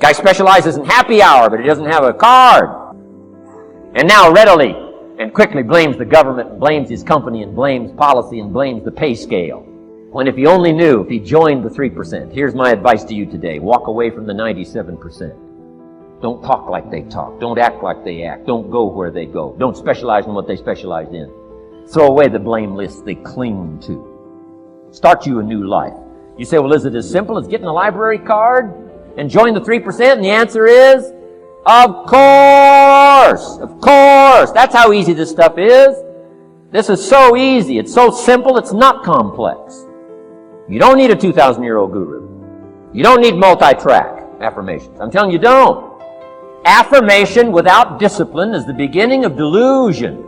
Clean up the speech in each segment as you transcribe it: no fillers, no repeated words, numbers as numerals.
Guy specializes in happy hour, but he doesn't have a card. And now readily and quickly blames the government, and blames his company, and blames policy, and blames the pay scale. When if he only knew, if he joined the 3%. Here's my advice to you today. Walk away from the 97%. Don't talk like they talk. Don't act like they act. Don't go where they go. Don't specialize in what they specialize in. Throw away the blame lists they cling to. Start you a new life. You say, well, is it as simple as getting a library card and join the 3%? And the answer is, of course! Of course! That's how easy this stuff is. This is so easy. It's so simple. It's not complex. You don't need a 2,000-year-old guru. You don't need multi-track affirmations. I'm telling you, don't. Affirmation without discipline is the beginning of delusion.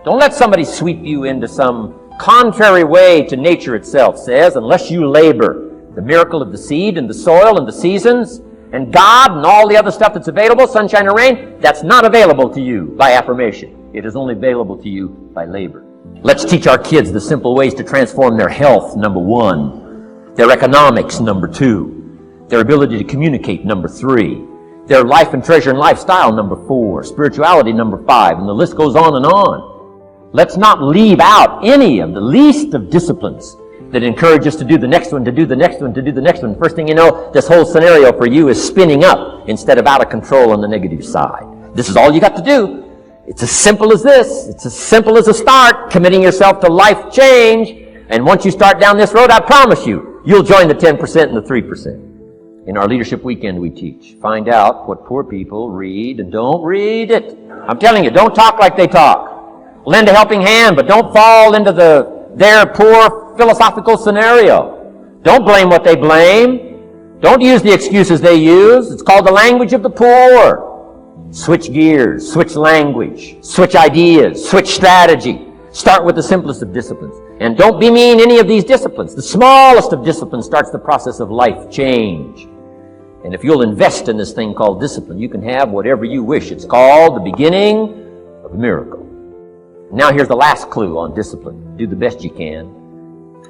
Don't let somebody sweep you into some contrary way to nature itself says, unless you labor. The miracle of the seed and the soil and the seasons and God and all the other stuff that's available, sunshine and rain, that's not available to you by affirmation. It is only available to you by labor. Let's teach our kids the simple ways to transform their health, number 1. Their economics, number 2. Their ability to communicate, number 3. Their life and treasure and lifestyle, number 4. Spirituality, number 5. And the list goes on and on. Let's not leave out any of the least of disciplines that encourage us to do the next one, to do the next one, to do the next one. First thing you know, this whole scenario for you is spinning up instead of out of control on the negative side. This is all you got to do. It's as simple as this. It's as simple as a start, committing yourself to life change. And once you start down this road, I promise you, you'll join the 10% and the 3%. In our Leadership Weekend we teach. Find out what poor people read and don't read it. I'm telling you, don't talk like they talk. Lend a helping hand, but don't fall into their poor philosophical scenario. Don't blame what they blame. Don't use the excuses they use. It's called the language of the poor. Switch gears, switch language, switch ideas, switch strategy. Start with the simplest of disciplines. And don't bemean any of these disciplines. The smallest of disciplines starts the process of life change. And if you'll invest in this thing called discipline, you can have whatever you wish. It's called the beginning of a miracle. Now here's the last clue on discipline. Do the best you can.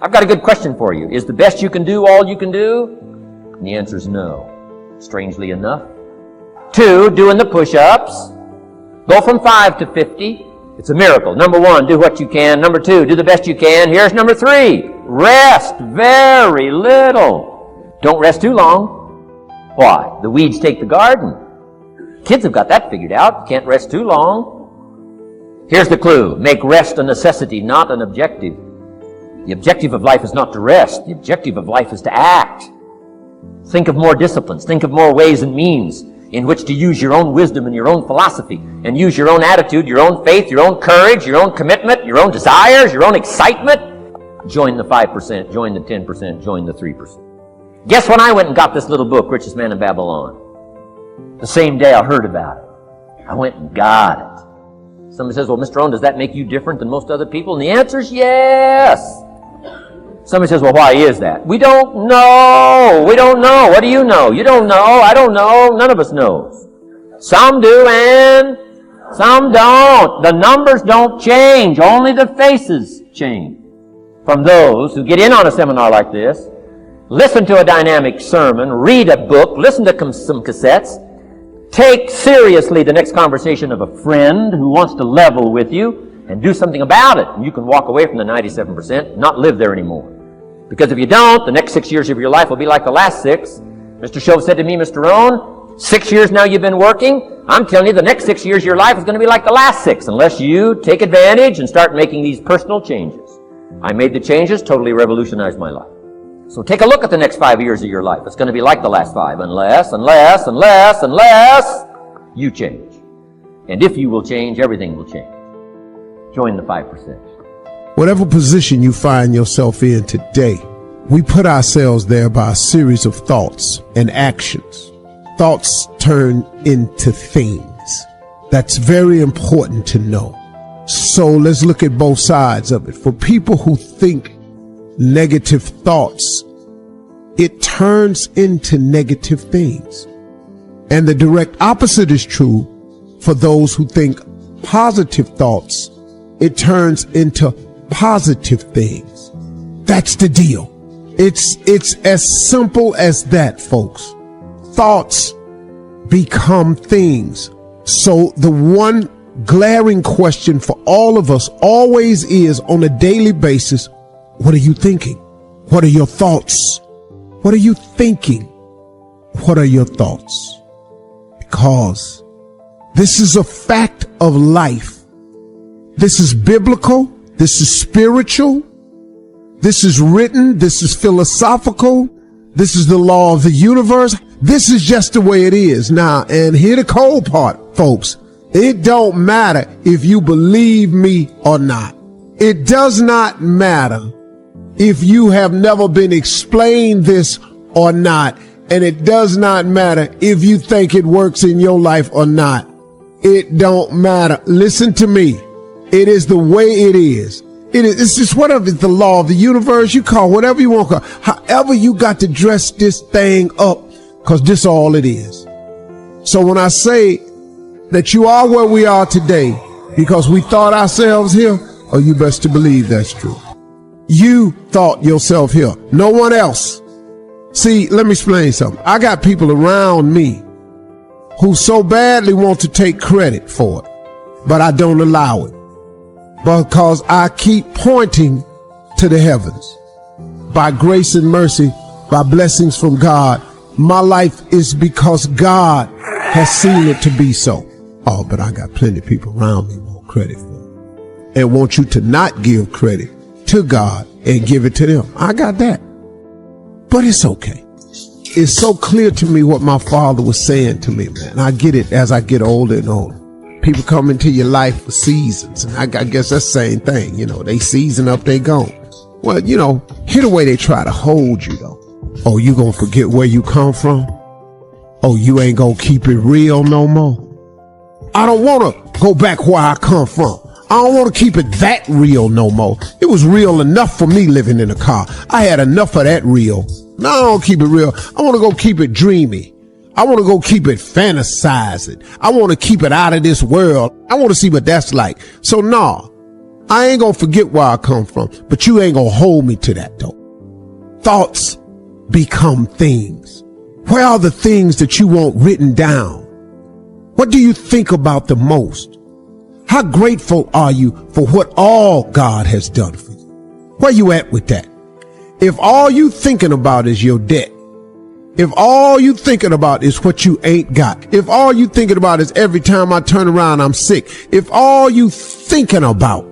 I've got a good question for you. Is the best you can do all you can do? And the answer is no. Strangely enough. 2, doing the push-ups. Go from 5 to 50. It's a miracle. Number 1, do what you can. Number 2, do the best you can. Here's number 3. Rest very little. Don't rest too long. Why? The weeds take the garden. Kids have got that figured out. Can't rest too long. Here's the clue. Make rest a necessity, not an objective. The objective of life is not to rest. The objective of life is to act. Think of more disciplines. Think of more ways and means in which to use your own wisdom and your own philosophy and use your own attitude, your own faith, your own courage, your own commitment, your own desires, your own excitement. Join the 5%, join the 10%, join the 3%. Guess when I went and got this little book, Richest Man in Babylon? The same day I heard about it. I went and got it. Somebody says, well, Mr. Rohn, does that make you different than most other people? And the answer is yes. Somebody says, well, why is that? We don't know. We don't know. What do you know? You don't know. I don't know. None of us knows. Some do and some don't. The numbers don't change. Only the faces change. From those who get in on a seminar like this, listen to a dynamic sermon, read a book, listen to some cassettes, take seriously the next conversation of a friend who wants to level with you, and do something about it. And you can walk away from the 97%, not live there anymore. Because if you don't, the next 6 years of your life will be like the last 6. Mr. Shove said to me, Mr. Rohn, 6 years now you've been working. I'm telling you, the next 6 years of your life is going to be like the last 6, unless you take advantage and start making these personal changes. I made the changes, totally revolutionized my life. So take a look at the next 5 years of your life. It's going to be like the last 5, unless you change. And if you will change, everything will change. Join the 5%. Whatever position you find yourself in today, we put ourselves there by a series of thoughts and actions. Thoughts turn into things. That's very important to know. So let's look at both sides of it. For people who think negative thoughts, it turns into negative things. And the direct opposite is true for those who think positive thoughts. It turns into positive things. That's the deal. It's as simple as that, folks. thoughts become things. So the one glaring question for all of us always is, on a daily basis, what are you thinking? What are your thoughts? What are you thinking? What are your thoughts? Because this is a fact of life. This is biblical. This is spiritual. This is written. This is philosophical. This is the law of the universe. This is just the way it is. Now, and here the cold part, folks. It don't matter if you believe me or not. It does not matter if you have never been explained this or not. And it does not matter if you think it works in your life or not. It don't matter. Listen to me. It is the way it is. It's just whatever. It's the law of the universe. You call whatever you want to call. However you got to dress this thing up, because this all it is. So when I say that you are where we are today because we thought ourselves here, oh, you best to believe that's true. You thought yourself here. No one else. See, let me explain something. I got people around me who so badly want to take credit for it, but I don't allow it. Because I keep pointing to the heavens. By grace and mercy, by blessings from God, my life is because God has seen it to be so. Oh, but I got plenty of people around me who want credit for it and want you to not give credit to God and give it to them. I got that. But it's okay. It's so clear to me what my father was saying to me, man. I get it as I get older and older. People come into your life for seasons. And I guess that's the same thing. You know, they season up, they gone. Well, you know, hear the way they try to hold you though. Oh, you gonna forget where you come from? Oh, you ain't gonna keep it real no more? I don't wanna go back where I come from. I don't wanna keep it that real no more. It was real enough for me living in a car. I had enough of that real. No, I don't keep it real. I wanna go keep it dreamy. I want to go keep it fantasizing. I want to keep it out of this world. I want to see what that's like. So no, I ain't going to forget where I come from, but you ain't going to hold me to that though. Thoughts become things. Where are the things that you want written down? What do you think about the most? How grateful are you for what all God has done for you? Where you at with that? If all you thinking about is your debt, if all you thinking about is what you ain't got, if all you thinking about is every time I turn around I'm sick, if all you thinking about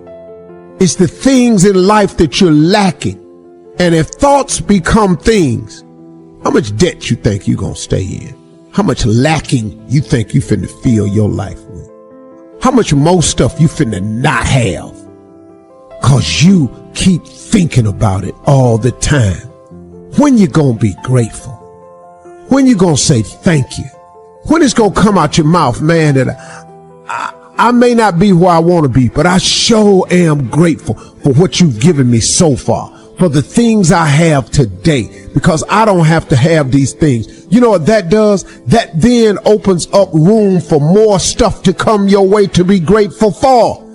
is the things in life that you're lacking, and if thoughts become things, how much debt you think you gonna stay in? How much lacking you think you finna fill your life with? How much more stuff you finna not have? Cause you keep thinking about it all the time. When you gonna be grateful? When you gonna say thank you? When it's gonna come out your mouth, man, that I may not be where I want to be, but I sure am grateful for what you've given me so far, for the things I have today, because I don't have to have these things. You know what that does? That then opens up room for more stuff to come your way to be grateful for.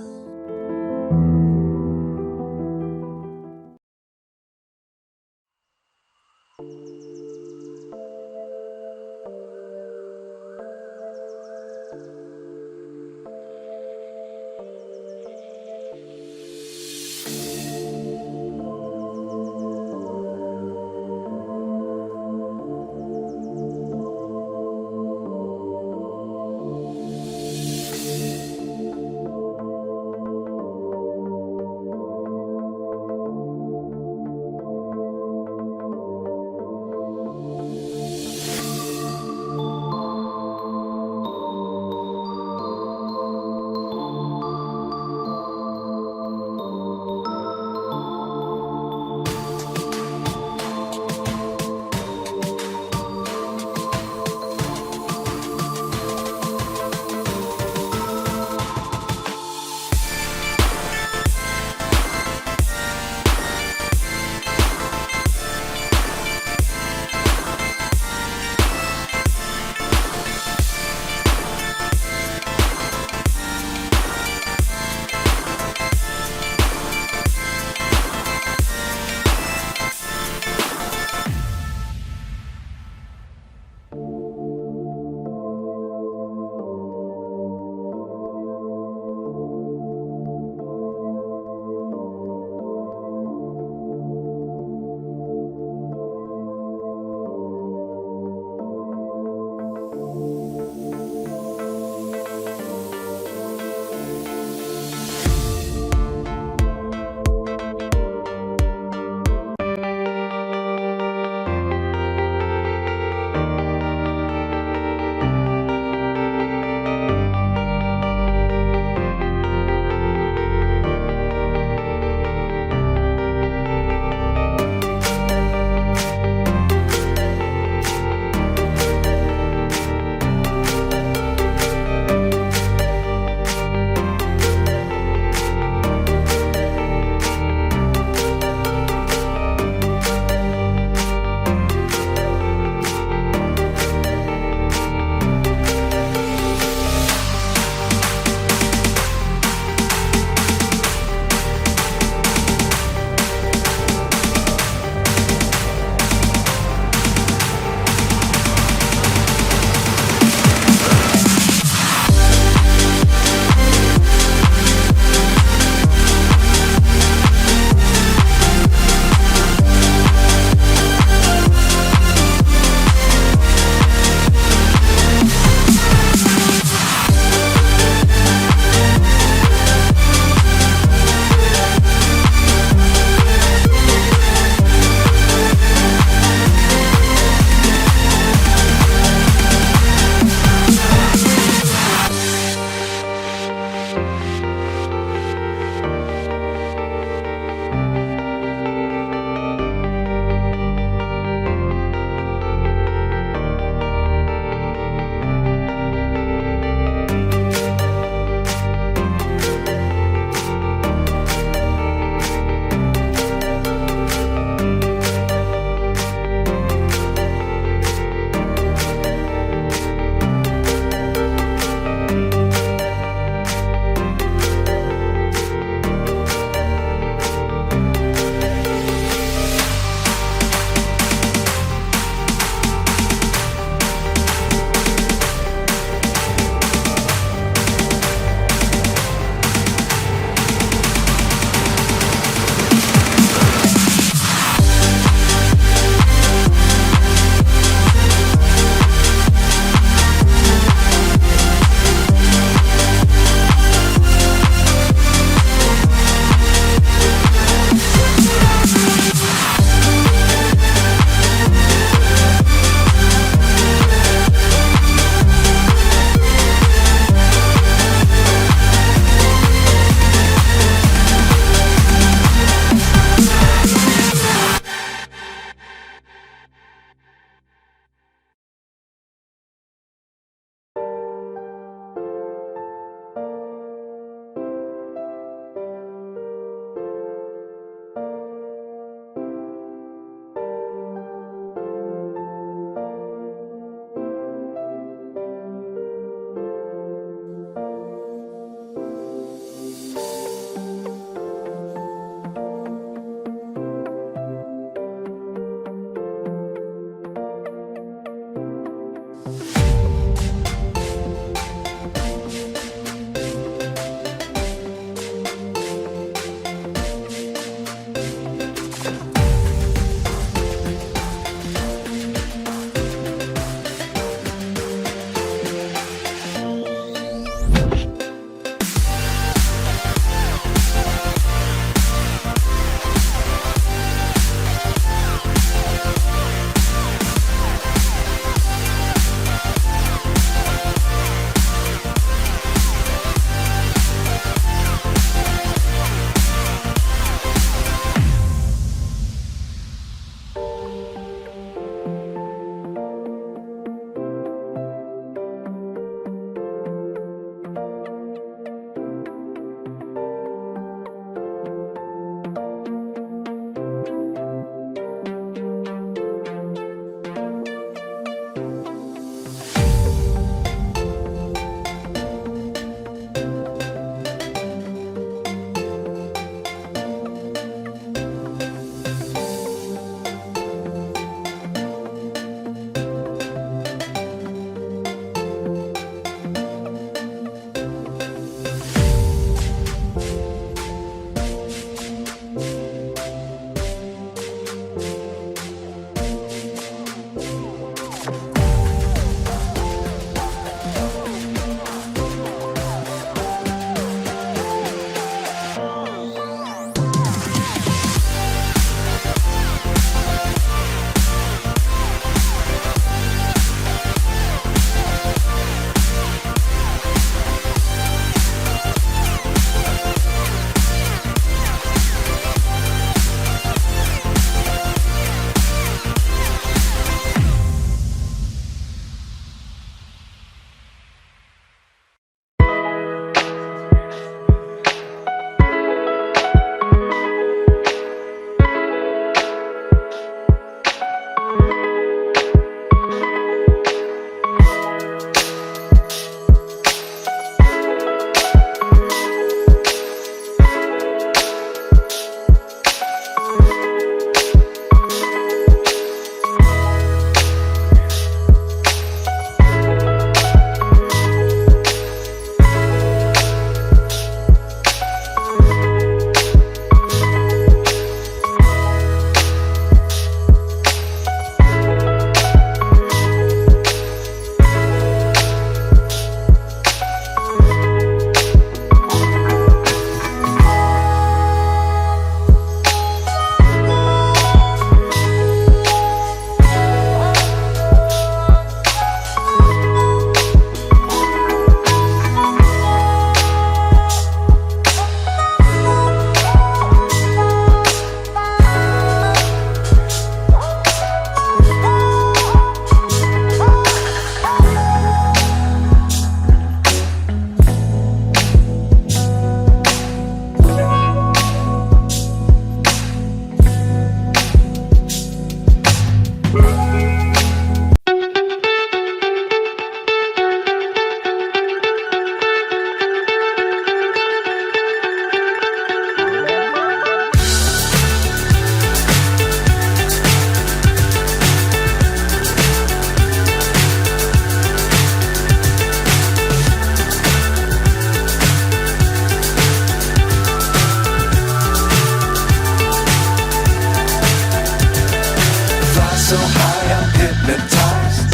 so high I'm hypnotized.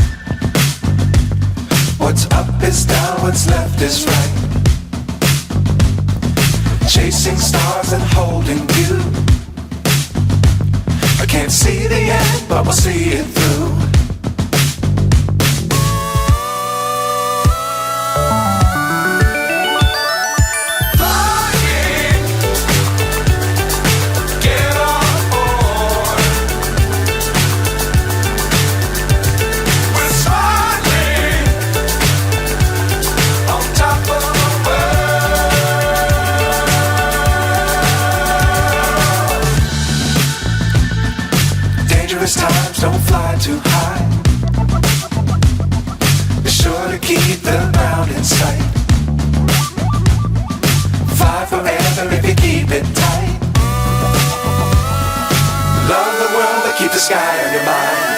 What's up is down, what's left is right. Chasing stars and holding you. I can't see the end, but we'll see it through. Times don't fly too high. Be sure to keep the ground in sight. Fly forever if you keep it tight. Love the world but keep the sky on your mind.